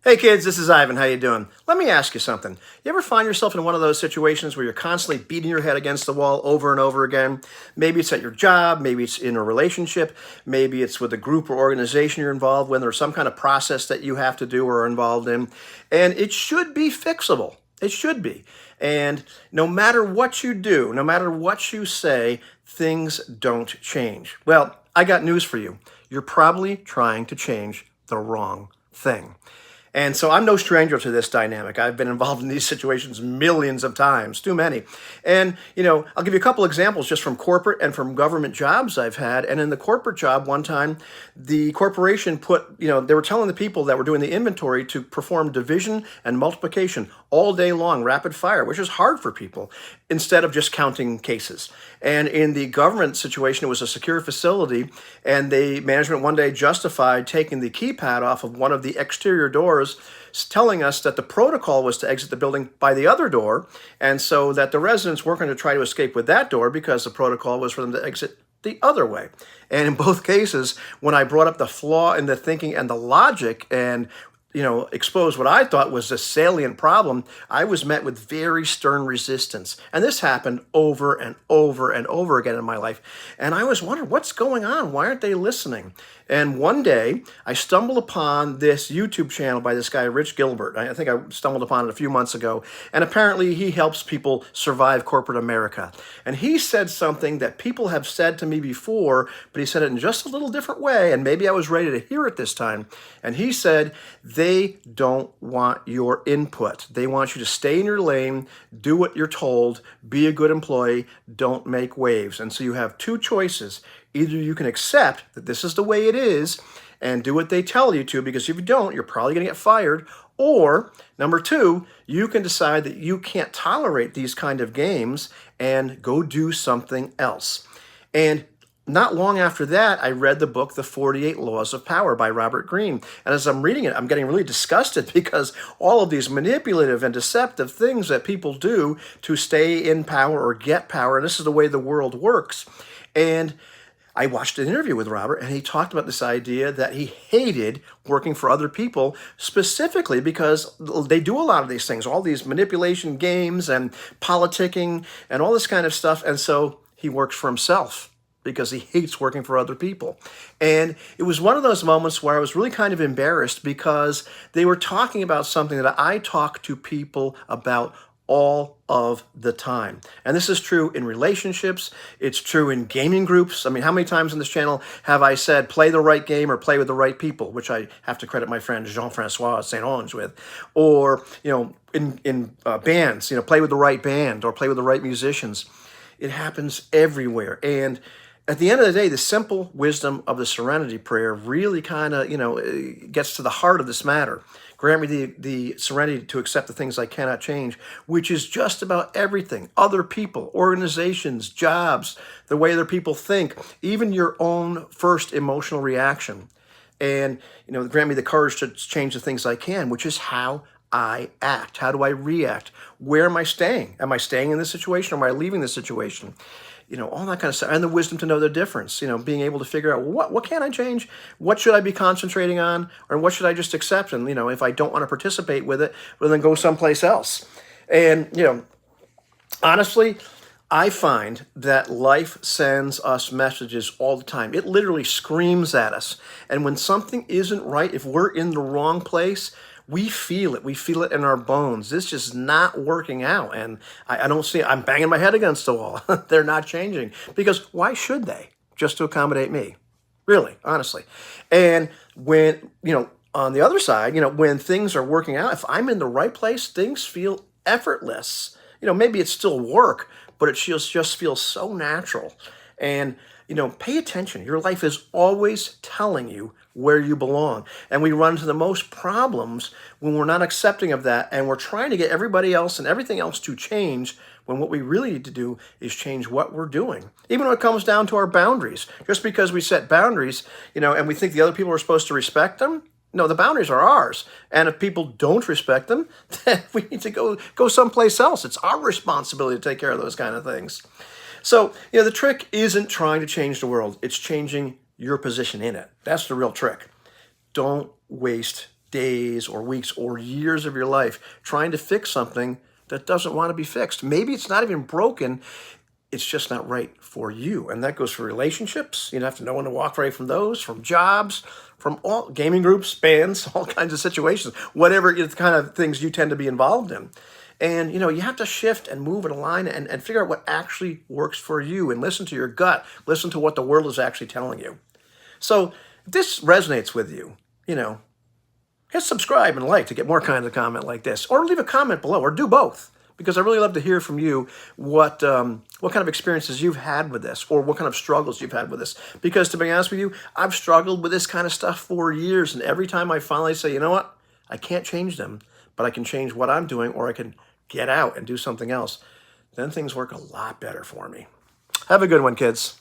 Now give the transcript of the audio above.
Hey kids, this is Ivan. How you doing? Let me ask you something. You ever find yourself in one of those situations where you're constantly beating your head against the wall over and over again? Maybe it's at your job, maybe it's in a relationship, maybe it's with a group or organization you're involved with, or some kind of process that you have to do or are involved in. And it should be fixable. It should be. And no matter what you do, no matter what you say, things don't change. Well, I got news for you. You're probably trying to change the wrong thing. And so I'm no stranger to this dynamic. I've been involved in these situations millions of times, too many. And, I'll give you a couple examples just from corporate and from government jobs I've had. And in the corporate job, one time, the corporation they were telling the people that were doing the inventory to perform division and multiplication all day long, rapid fire, which is hard for people, instead of just counting cases. And in the government situation, it was a secure facility, and the management one day justified taking the keypad off of one of the exterior doors, telling us that the protocol was to exit the building by the other door, and so that the residents weren't going to try to escape with that door because the protocol was for them to exit the other way. And in both cases, when I brought up the flaw in the thinking and the logic and exposed what I thought was a salient problem, I was met with very stern resistance. And this happened over and over and over again in my life. And I was wondering, what's going on? Why aren't they listening? And one day, I stumbled upon this YouTube channel by this guy, Rich Gilbert. I think I stumbled upon it a few months ago. And apparently, he helps people survive corporate America. And he said something that people have said to me before, but he said it in just a little different way. And maybe I was ready to hear it this time. And he said, they don't want your input. They want you to stay in your lane, do what you're told, be a good employee, don't make waves. And so you have two choices. Either you can accept that this is the way it is and do what they tell you to, because if you don't, you're probably going to get fired. Or, number two, you can decide that you can't tolerate these kind of games and go do something else. And not long after that, I read the book, The 48 Laws of Power by Robert Greene. And as I'm reading it, I'm getting really disgusted because all of these manipulative and deceptive things that people do to stay in power or get power, and this is the way the world works. And I watched an interview with Robert, and he talked about this idea that he hated working for other people, specifically because they do a lot of these things, all these manipulation games and politicking and all this kind of stuff. And so he works for himself because he hates working for other people. And it was one of those moments where I was really kind of embarrassed because they were talking about something that I talk to people about all of the time. And this is true in relationships. It's true in gaming groups. I mean, how many times on this channel have I said, play the right game or play with the right people, which I have to credit my friend Jean-Francois St. Onge with. Or, in bands, play with the right band or play with the right musicians. It happens everywhere. And at the end of the day, the simple wisdom of the Serenity Prayer really kind of, gets to the heart of this matter. Grant me the serenity to accept the things I cannot change, which is just about everything. Other people, organizations, jobs, the way other people think, even your own first emotional reaction. And, grant me the courage to change the things I can, which is how I act. How do I react? Where am I staying? Am I staying in this situation or am I leaving this situation? All that kind of stuff. And the wisdom to know the difference, being able to figure out, well, what can I change? What should I be concentrating on? Or what should I just accept? And, if I don't want to participate with it, well, then go someplace else. And, honestly, I find that life sends us messages all the time. It literally screams at us. And when something isn't right, if we're in the wrong place, we feel it. We feel it in our bones. This is not working out. And I don't see it. I'm banging my head against the wall. They're not changing. Because why should they? Just to accommodate me. Really, honestly. And when, on the other side, when things are working out, if I'm in the right place, things feel effortless. Maybe it's still work, but it just feels so natural. And, pay attention. Your life is always telling you where you belong. And we run into the most problems when we're not accepting of that and we're trying to get everybody else and everything else to change when what we really need to do is change what we're doing. Even when it comes down to our boundaries. Just because we set boundaries, and we think the other people are supposed to respect them, no, the boundaries are ours. And if people don't respect them, then we need to go someplace else. It's our responsibility to take care of those kind of things. So, the trick isn't trying to change the world. It's changing your position in it. That's the real trick. Don't waste days or weeks or years of your life trying to fix something that doesn't want to be fixed. Maybe it's not even broken. It's just not right for you. And that goes for relationships. You have to know when to walk away from those, from jobs, from all gaming groups, bands, all kinds of situations, whatever kind of things you tend to be involved in. And, you have to shift and move and align and figure out what actually works for you and listen to your gut. Listen to what the world is actually telling you. So if this resonates with you, hit subscribe and like to get more kinds of comment like this, or leave a comment below, or do both, because I really love to hear from you what kind of experiences you've had with this, or what kind of struggles you've had with this. Because to be honest with you, I've struggled with this kind of stuff for years, and every time I finally say, you know what, I can't change them, but I can change what I'm doing, or I can get out and do something else, then things work a lot better for me. Have a good one, kids.